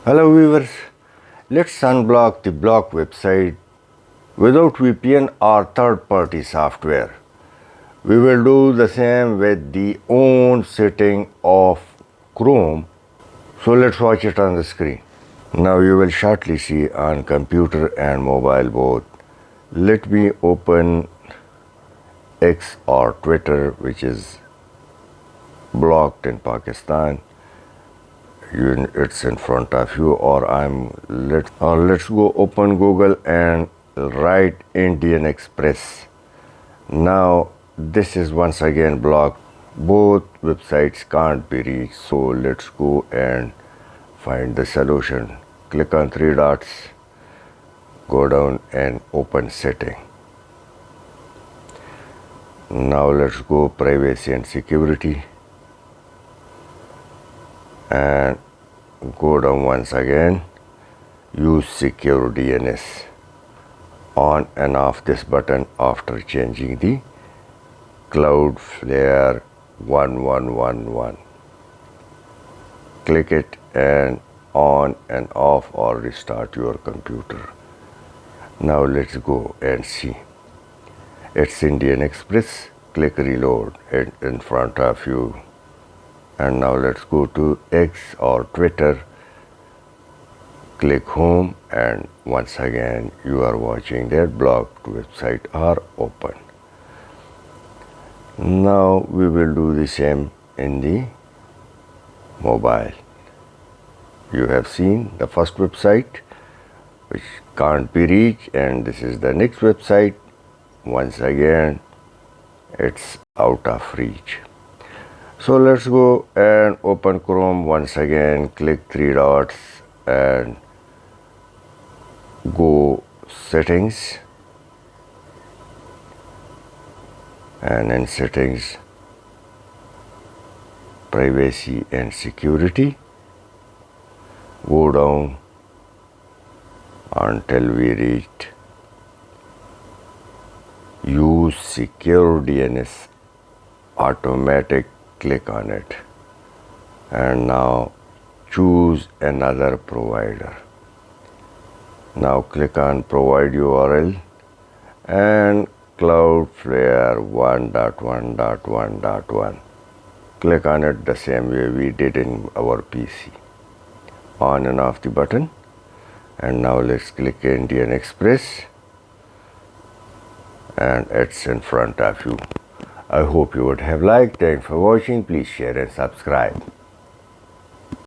Hello viewers, let's unblock the block website without VPN or third-party software. We will do the same with the own setting of Chrome. So let's watch it on the screen. Now you will shortly see on computer and mobile both. Let me open X or Twitter, which is blocked in Pakistan. It's in front of you, or let's go open Google and write Indian Express. Now this is once again blocked. Both websites can't be reached, so let's go and find the solution. Click on three dots, go down and open setting. Now let's go privacy and security and go down once again. Use secure DNS. On and off this button after changing the Cloudflare 1111. Click it and on and off or restart your computer. Now let's go and see. It's Indian Express. Click reload in front of you. And now let's go to X or Twitter. Click home and once again you are watching that blocked website are open. Now we will do the same in the mobile. You have seen the first website which can't be reached, and this is the next website. Once again it's out of reach. So let's go and open Chrome once again. Click three dots and go settings, and in settings privacy and security, go down until we reach use secure DNS automatic. Click on it and now choose another provider. Now click on provide URL and Cloudflare 1.1.1.1. Click on it the same way we did in our PC. On and off the button, and now let's click Indian Express and it's in front of you. I hope you would have liked. Thanks for watching. Please share and subscribe.